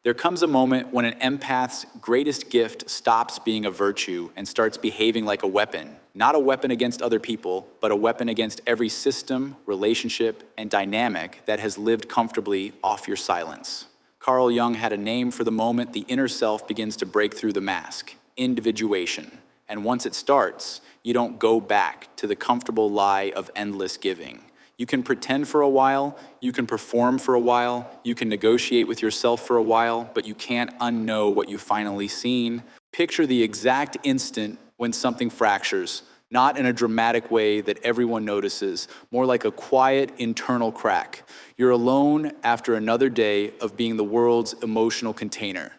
There comes a moment when an empath's greatest gift stops being a virtue and starts behaving like a weapon. Not a weapon against other people, but a weapon against every system, relationship, and dynamic that has lived comfortably off your silence. Carl Jung had a name for the moment the inner self begins to break through the mask: individuation. And once it starts, you don't go back to the comfortable lie of endless giving. You can pretend for a while, you can perform for a while, you can negotiate with yourself for a while, but you can't unknow what you've finally seen. Picture the exact instant when something fractures, not in a dramatic way that everyone notices, more like a quiet internal crack. You're alone after another day of being the world's emotional container.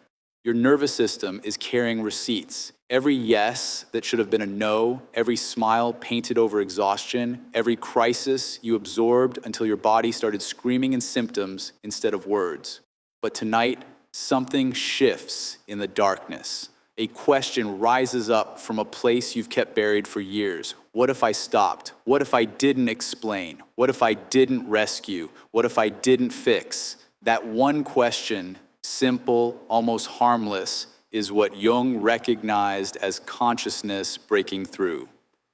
Your nervous system is carrying receipts. Every yes that should have been a no, every smile painted over exhaustion, every crisis you absorbed until your body started screaming in symptoms instead of words. But tonight, something shifts in the darkness. A question rises up from a place you've kept buried for years. What if I stopped? What if I didn't explain? What if I didn't rescue? What if I didn't fix? That one question, simple, almost harmless, is what Jung recognized as consciousness breaking through.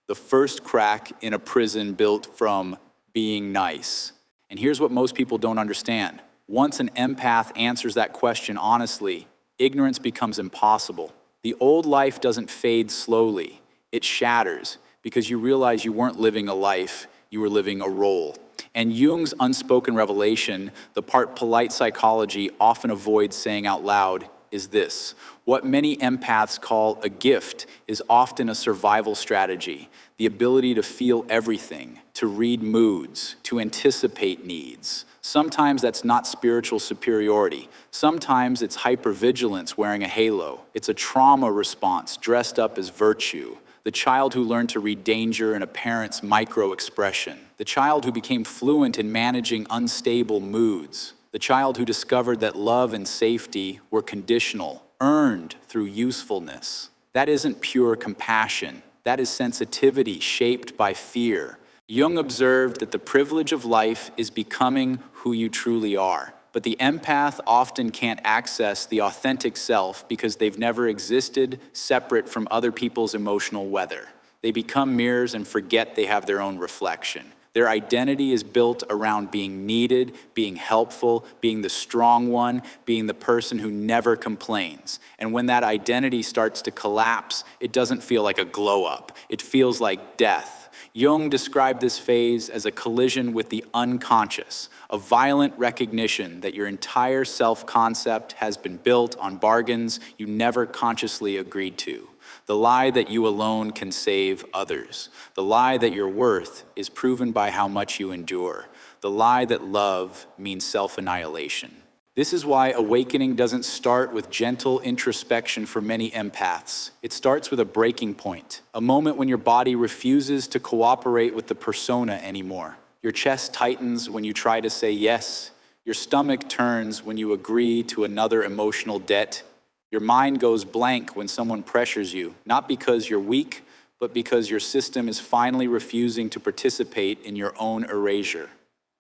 The first crack in a prison built from being nice. And here's what most people don't understand. Once an empath answers that question honestly, ignorance becomes impossible. The old life doesn't fade slowly. It shatters because you realize you weren't living a life, you were living a role. And Jung's unspoken revelation, the part polite psychology often avoids saying out loud, is this: what many empaths call a gift is often a survival strategy, the ability to feel everything, to read moods, to anticipate needs. Sometimes that's not spiritual superiority. Sometimes it's hypervigilance wearing a halo. It's a trauma response dressed up as virtue. The child who learned to read danger in a parent's micro-expression. The child who became fluent in managing unstable moods. The child who discovered that love and safety were conditional, earned through usefulness. That isn't pure compassion. That is sensitivity shaped by fear. Jung observed that the privilege of life is becoming who you truly are. But the empath often can't access the authentic self because they've never existed separate from other people's emotional weather. They become mirrors and forget they have their own reflection. Their identity is built around being needed, being helpful, being the strong one, being the person who never complains. And when that identity starts to collapse, it doesn't feel like a glow up. It feels like death. Jung described this phase as a collision with the unconscious, a violent recognition that your entire self-concept has been built on bargains you never consciously agreed to. The lie that you alone can save others. The lie that your worth is proven by how much you endure. The lie that love means self-annihilation. This is why awakening doesn't start with gentle introspection for many empaths. It starts with a breaking point, a moment when your body refuses to cooperate with the persona anymore. Your chest tightens when you try to say yes. Your stomach turns when you agree to another emotional debt. Your mind goes blank when someone pressures you, not because you're weak, but because your system is finally refusing to participate in your own erasure.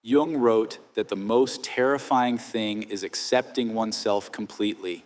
Jung wrote that the most terrifying thing is accepting oneself completely.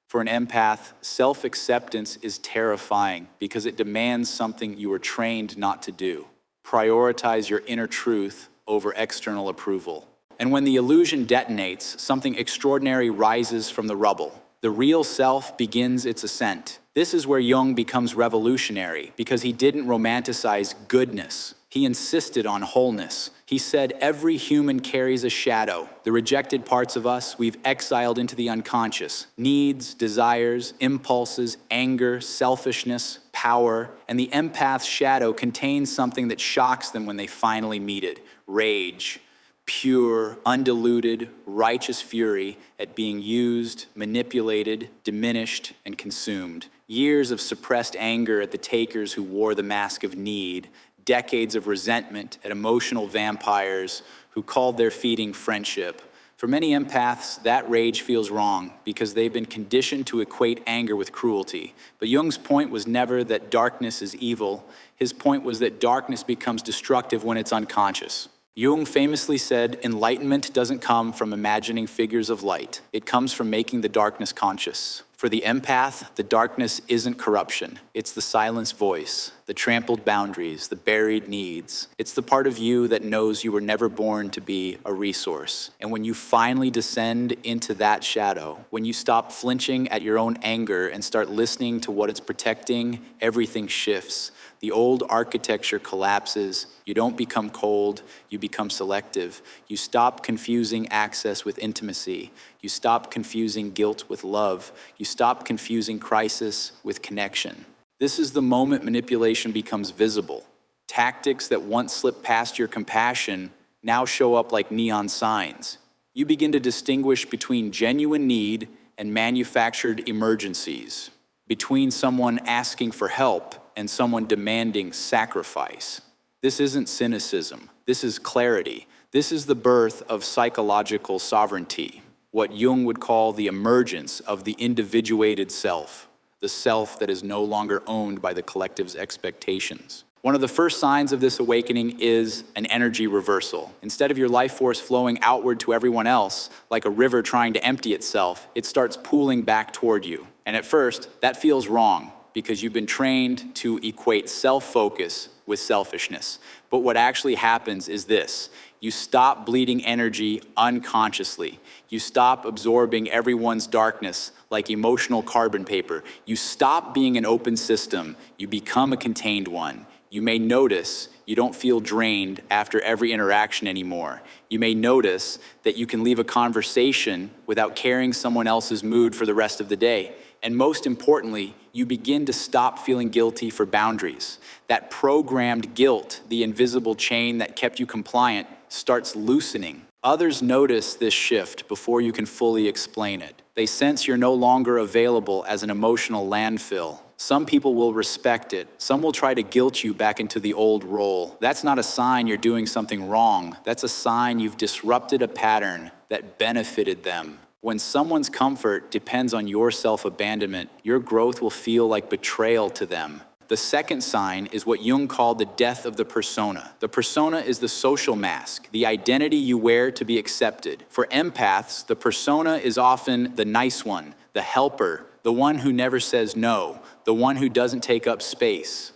For an empath, self-acceptance is terrifying because it demands something you were trained not to do. Prioritize your inner truth over external approval. And when the illusion detonates, something extraordinary rises from the rubble. The real self begins its ascent. This is where Jung becomes revolutionary because he didn't romanticize goodness. He insisted on wholeness. He said every human carries a shadow. The rejected parts of us we've exiled into the unconscious. Needs, desires, impulses, anger, selfishness, power. And the empath's shadow contains something that shocks them when they finally meet it: rage. Pure, undiluted, righteous fury at being used, manipulated, diminished, and consumed. Years of suppressed anger at the takers who wore the mask of need. Decades of resentment at emotional vampires who called their feeding friendship. For many empaths, that rage feels wrong because they've been conditioned to equate anger with cruelty. But Jung's point was never that darkness is evil. His point was that darkness becomes destructive when it's unconscious. Jung famously said, enlightenment doesn't come from imagining figures of light. It comes from making the darkness conscious. For the empath, the darkness isn't corruption. It's the silenced voice, the trampled boundaries, the buried needs. It's the part of you that knows you were never born to be a resource. And when you finally descend into that shadow, when you stop flinching at your own anger and start listening to what it's protecting, everything shifts. The old architecture collapses. You don't become cold, you become selective. You stop confusing access with intimacy. You stop confusing guilt with love. You stop confusing crisis with connection. This is the moment manipulation becomes visible. Tactics that once slipped past your compassion now show up like neon signs. You begin to distinguish between genuine need and manufactured emergencies, between someone asking for help and someone demanding sacrifice. This isn't cynicism. This is clarity. This is the birth of psychological sovereignty, what Jung would call the emergence of the individuated self, the self that is no longer owned by the collective's expectations. One of the first signs of this awakening is an energy reversal. Instead of your life force flowing outward to everyone else, like a river trying to empty itself, it starts pooling back toward you. And at first, that feels wrong, because you've been trained to equate self-focus with selfishness. But what actually happens is this. You stop bleeding energy unconsciously. You stop absorbing everyone's darkness like emotional carbon paper. You stop being an open system. You become a contained one. You may notice you don't feel drained after every interaction anymore. You may notice that you can leave a conversation without carrying someone else's mood for the rest of the day. And most importantly, you begin to stop feeling guilty for boundaries. That programmed guilt, the invisible chain that kept you compliant, starts loosening. Others notice this shift before you can fully explain it. They sense you're no longer available as an emotional landfill. Some people will respect it. Some will try to guilt you back into the old role. That's not a sign you're doing something wrong. That's a sign you've disrupted a pattern that benefited them. When someone's comfort depends on your self-abandonment, your growth will feel like betrayal to them. The second sign is what Jung called the death of the persona. The persona is the social mask, the identity you wear to be accepted. For empaths, the persona is often the nice one, the helper, the one who never says no, the one who doesn't take up space.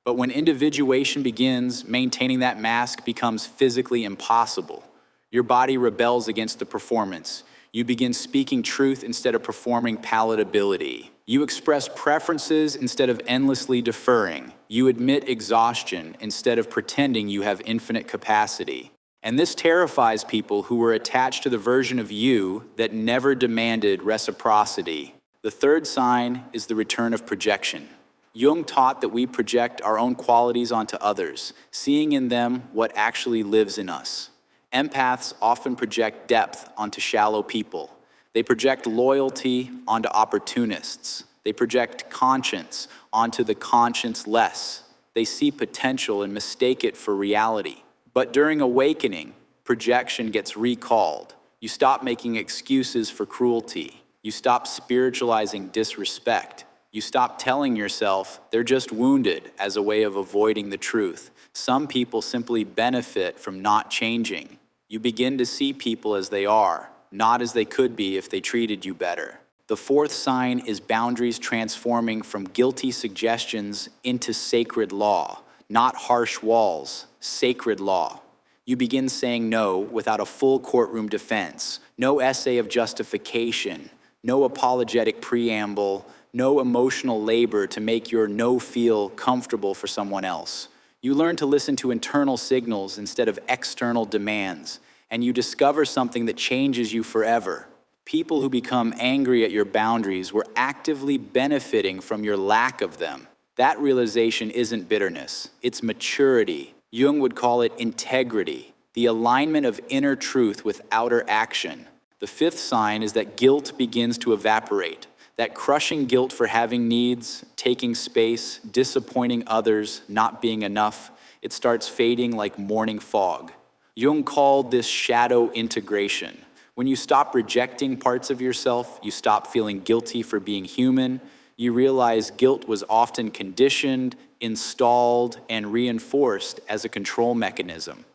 But when individuation begins, maintaining that mask becomes physically impossible. Your body rebels against the performance. You begin speaking truth instead of performing palatability. You express preferences instead of endlessly deferring. You admit exhaustion instead of pretending you have infinite capacity. And this terrifies people who were attached to the version of you that never demanded reciprocity. The third sign is the return of projection. Jung taught that we project our own qualities onto others, seeing in them what actually lives in us. Empaths often project depth onto shallow people. They project loyalty onto opportunists. They project conscience onto the conscience-less. They see potential and mistake it for reality. But during awakening, projection gets recalled. You stop making excuses for cruelty. You stop spiritualizing disrespect. You stop telling yourself they're just wounded as a way of avoiding the truth. Some people simply benefit from not changing. You begin to see people as they are, not as they could be if they treated you better. The fourth sign is boundaries transforming from guilty suggestions into sacred law, not harsh walls, sacred law. You begin saying no without a full courtroom defense, no essay of justification, no apologetic preamble, no emotional labor to make your no feel comfortable for someone else. You learn to listen to internal signals instead of external demands, and you discover something that changes you forever. People who become angry at your boundaries were actively benefiting from your lack of them. That realization isn't bitterness, it's maturity. Jung would call it integrity, the alignment of inner truth with outer action. The fifth sign is that guilt begins to evaporate. That crushing guilt for having needs, taking space, disappointing others, not being enough, it starts fading like morning fog. Jung called this shadow integration. When you stop rejecting parts of yourself, you stop feeling guilty for being human, you realize guilt was often conditioned, installed, and reinforced as a control mechanism.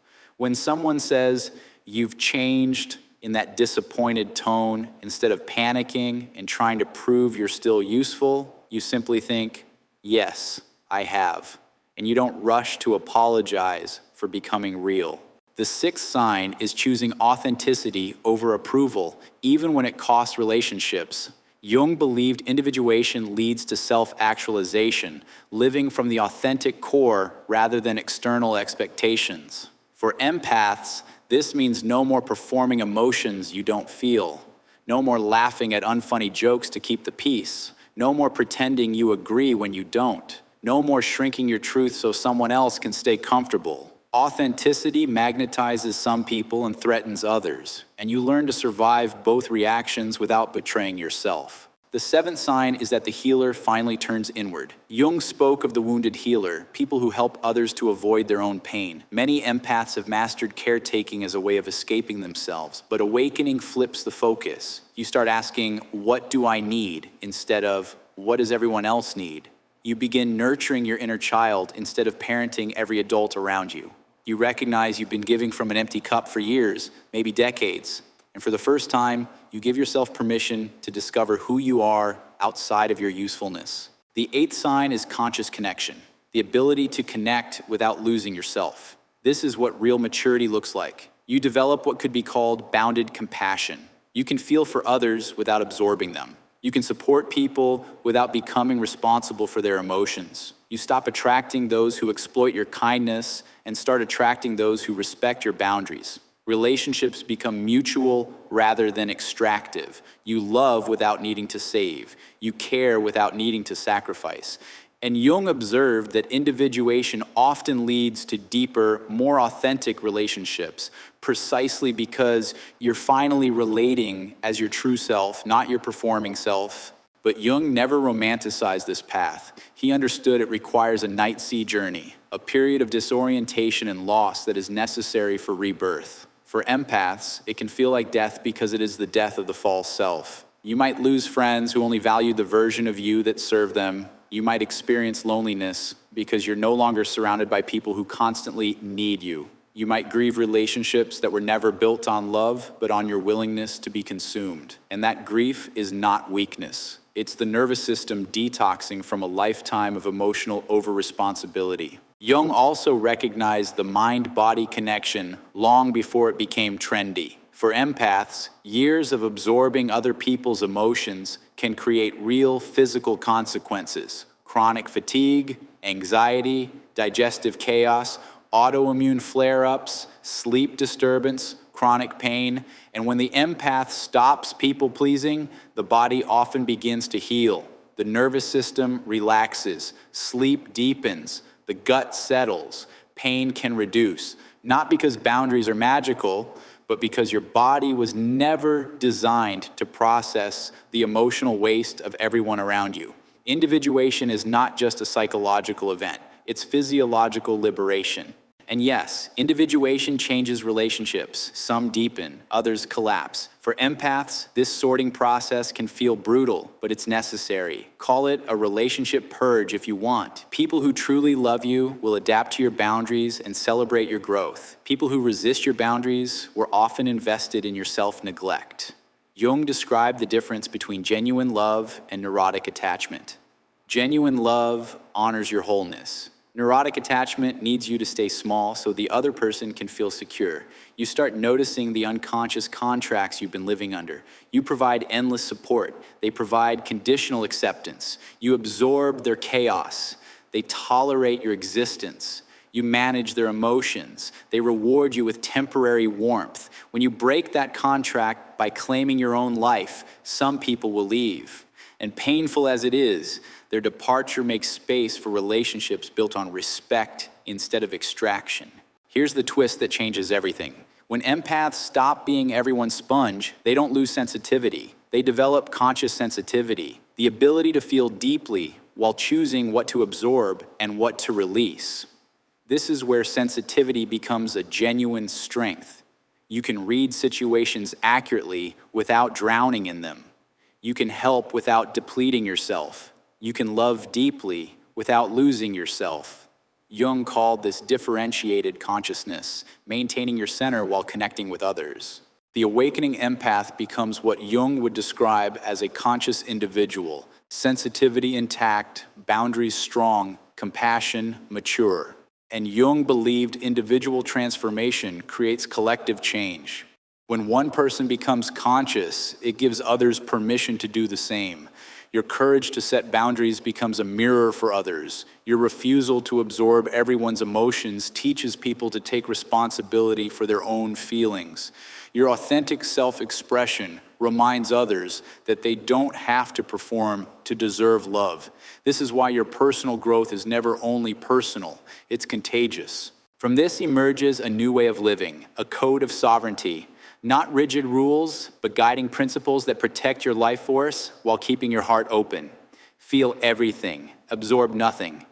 When someone says, "You've changed," in that disappointed tone, instead of panicking and trying to prove you're still useful, you simply think, "Yes, I have." And you don't rush to apologize for becoming real. The sixth sign is choosing authenticity over approval, even when it costs relationships. Jung believed individuation leads to self-actualization, living from the authentic core rather than external expectations. For empaths, this means no more performing emotions you don't feel, no more laughing at unfunny jokes to keep the peace, no more pretending you agree when you don't, no more shrinking your truth so someone else can stay comfortable. Authenticity magnetizes some people and threatens others, and you learn to survive both reactions without betraying yourself. The seventh sign is that the healer finally turns inward. Jung spoke of the wounded healer, people who help others to avoid their own pain. Many empaths have mastered caretaking as a way of escaping themselves, but awakening flips the focus. You start asking, "What do I need?" instead of, "What does everyone else need?" You begin nurturing your inner child instead of parenting every adult around you. You recognize you've been giving from an empty cup for years, maybe decades. And for the first time, you give yourself permission to discover who you are outside of your usefulness. The eighth sign is conscious connection, the ability to connect without losing yourself. This is what real maturity looks like. You develop what could be called bounded compassion. You can feel for others without absorbing them. You can support people without becoming responsible for their emotions. You stop attracting those who exploit your kindness and start attracting those who respect your boundaries. Relationships become mutual rather than extractive. You love without needing to save. You care without needing to sacrifice. And Jung observed that individuation often leads to deeper, more authentic relationships, precisely because you're finally relating as your true self, not your performing self. But Jung never romanticized this path. He understood it requires a night sea journey, a period of disorientation and loss that is necessary for rebirth. For empaths, it can feel like death because it is the death of the false self. You might lose friends who only value the version of you that served them. You might experience loneliness because you're no longer surrounded by people who constantly need you. You might grieve relationships that were never built on love, but on your willingness to be consumed. And that grief is not weakness. It's the nervous system detoxing from a lifetime of emotional over-responsibility. Jung also recognized the mind-body connection long before it became trendy. For empaths, years of absorbing other people's emotions can create real physical consequences: chronic fatigue, anxiety, digestive chaos, autoimmune flare-ups, sleep disturbance, chronic pain. And when the empath stops people-pleasing, the body often begins to heal. The nervous system relaxes, sleep deepens, the gut settles, pain can reduce. Not because boundaries are magical, but because your body was never designed to process the emotional waste of everyone around you. Individuation is not just a psychological event, it's physiological liberation. And yes, individuation changes relationships. Some deepen, others collapse. For empaths, this sorting process can feel brutal, but it's necessary. Call it a relationship purge if you want. People who truly love you will adapt to your boundaries and celebrate your growth. People who resist your boundaries were often invested in your self-neglect. Jung described the difference between genuine love and neurotic attachment. Genuine love honors your wholeness. Neurotic attachment needs you to stay small so the other person can feel secure. You start noticing the unconscious contracts you've been living under. You provide endless support. They provide conditional acceptance. You absorb their chaos. They tolerate your existence. You manage their emotions. They reward you with temporary warmth. When you break that contract by claiming your own life, some people will leave. And painful as it is, their departure makes space for relationships built on respect instead of extraction. Here's the twist that changes everything. When empaths stop being everyone's sponge, they don't lose sensitivity. They develop conscious sensitivity, the ability to feel deeply while choosing what to absorb and what to release. This is where sensitivity becomes a genuine strength. You can read situations accurately without drowning in them. You can help without depleting yourself. You can love deeply without losing yourself. Jung called this differentiated consciousness, maintaining your center while connecting with others. The awakening empath becomes what Jung would describe as a conscious individual, sensitivity intact, boundaries strong, compassion mature. And Jung believed individual transformation creates collective change. When one person becomes conscious, it gives others permission to do the same. Your courage to set boundaries becomes a mirror for others. Your refusal to absorb everyone's emotions teaches people to take responsibility for their own feelings. Your authentic self-expression reminds others that they don't have to perform to deserve love. This is why your personal growth is never only personal, it's contagious. From this emerges a new way of living, a code of sovereignty. Not rigid rules, but guiding principles that protect your life force while keeping your heart open. Feel everything, absorb nothing.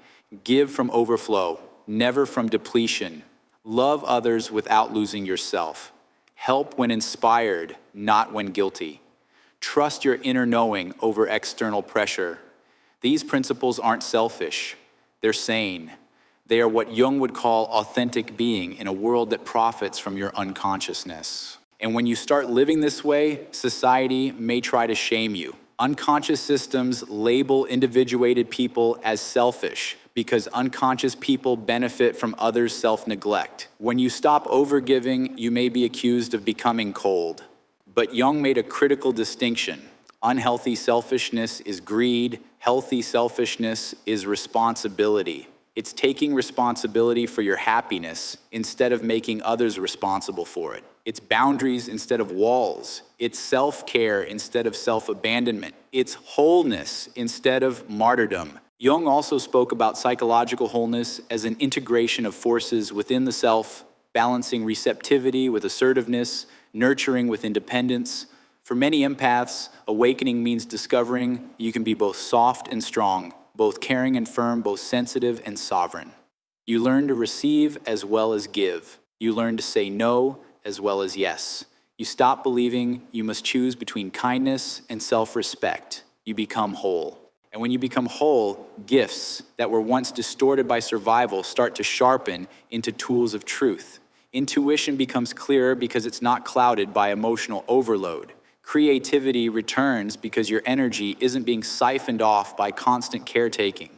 Give from overflow, never from depletion. Love others without losing yourself. Help when inspired, not when guilty. Trust your inner knowing over external pressure. These principles aren't selfish, they're sane. They are what Jung would call authentic being in a world that profits from your unconsciousness. And when you start living this way, society may try to shame you. Unconscious systems label individuated people as selfish because unconscious people benefit from others' self-neglect. When you stop overgiving, you may be accused of becoming cold. But Jung made a critical distinction. Unhealthy selfishness is greed, healthy selfishness is responsibility. It's taking responsibility for your happiness instead of making others responsible for it. It's boundaries instead of walls. It's self-care instead of self-abandonment. It's wholeness instead of martyrdom. Jung also spoke about psychological wholeness as an integration of forces within the self, balancing receptivity with assertiveness, nurturing with independence. For many empaths, awakening means discovering you can be both soft and strong, both caring and firm, both sensitive and sovereign. You learn to receive as well as give. You learn to say no as well as yes. You stop believing you must choose between kindness and self-respect. You become whole. And when you become whole, gifts that were once distorted by survival start to sharpen into tools of truth. Intuition becomes clearer because it's not clouded by emotional overload. Creativity returns because your energy isn't being siphoned off by constant caretaking.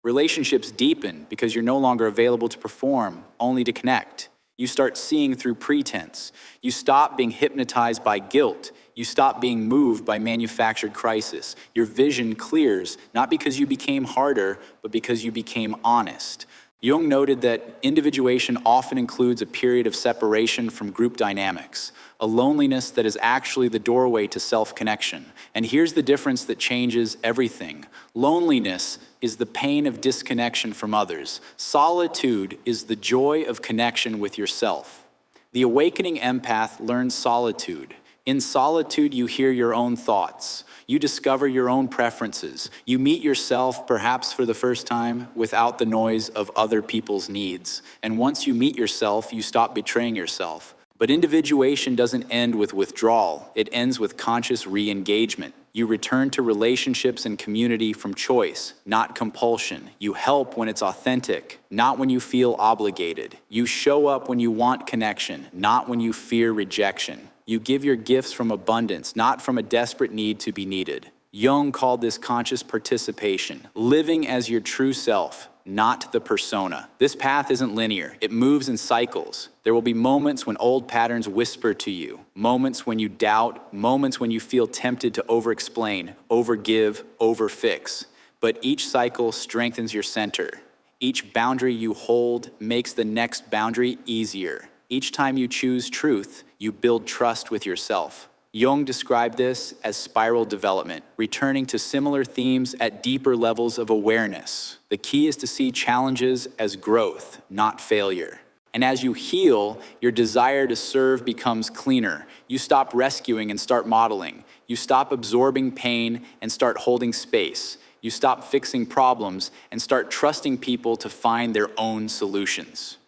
Relationships deepen because you're no longer available to perform, only to connect. You start seeing through pretense. You stop being hypnotized by guilt. You stop being moved by manufactured crisis. Your vision clears, not because you became harder, but because you became honest. Jung noted that individuation often includes a period of separation from group dynamics, a loneliness that is actually the doorway to self-connection. And here's the difference that changes everything. Loneliness is the pain of disconnection from others. Solitude is the joy of connection with yourself. The awakening empath learns solitude. In solitude, you hear your own thoughts. You discover your own preferences. You meet yourself, perhaps for the first time, without the noise of other people's needs. And once you meet yourself, you stop betraying yourself. But individuation doesn't end with withdrawal. It ends with conscious re-engagement. You return to relationships and community from choice, not compulsion. You help when it's authentic, not when you feel obligated. You show up when you want connection, not when you fear rejection. You give your gifts from abundance, not from a desperate need to be needed. Jung called this conscious participation, living as your true self, not the persona. This path isn't linear. It moves in cycles. There will be moments when old patterns whisper to you, moments when you doubt, moments when you feel tempted to over-explain, over-give, over-fix. But each cycle strengthens your center. Each boundary you hold makes the next boundary easier. Each time you choose truth, you build trust with yourself. Jung described this as spiral development, returning to similar themes at deeper levels of awareness. The key is to see challenges as growth, not failure. And as you heal, your desire to serve becomes cleaner. You stop rescuing and start modeling. You stop absorbing pain and start holding space. You stop fixing problems and start trusting people to find their own solutions.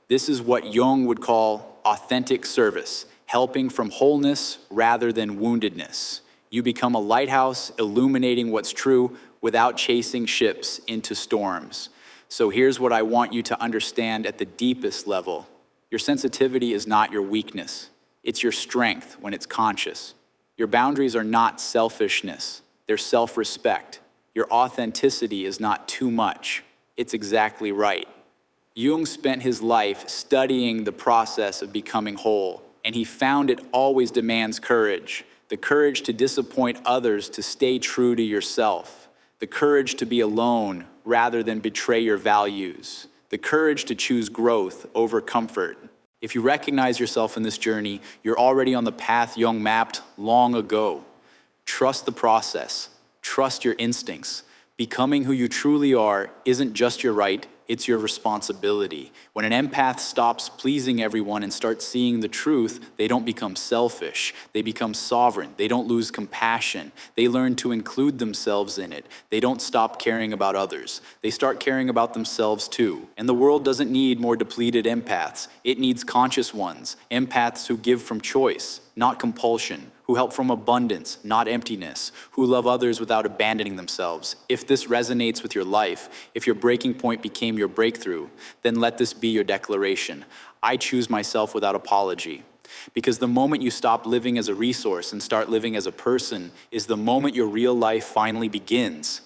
This is what Jung would call authentic service, helping from wholeness rather than woundedness. You become a lighthouse illuminating what's true without chasing ships into storms. So here's what I want you to understand at the deepest level. Your sensitivity is not your weakness. It's your strength when it's conscious. Your boundaries are not selfishness. They're self-respect. Your authenticity is not too much. It's exactly right. Jung spent his life studying the process of becoming whole, and he found it always demands courage. The courage to disappoint others, to stay true to yourself. The courage to be alone rather than betray your values. The courage to choose growth over comfort. If you recognize yourself in this journey, you're already on the path Jung mapped long ago. Trust the process. Trust your instincts. Becoming who you truly are isn't just your right, it's your responsibility. When an empath stops pleasing everyone and starts seeing the truth, they don't become selfish. They become sovereign. They don't lose compassion. They learn to include themselves in it. They don't stop caring about others. They start caring about themselves too. And the world doesn't need more depleted empaths. It needs conscious ones. Empaths who give from choice, not compulsion, who help from abundance, not emptiness, who love others without abandoning themselves. If this resonates with your life, if your breaking point became your breakthrough, then let this be your declaration. I choose myself without apology. Because the moment you stop living as a resource and start living as a person is the moment your real life finally begins.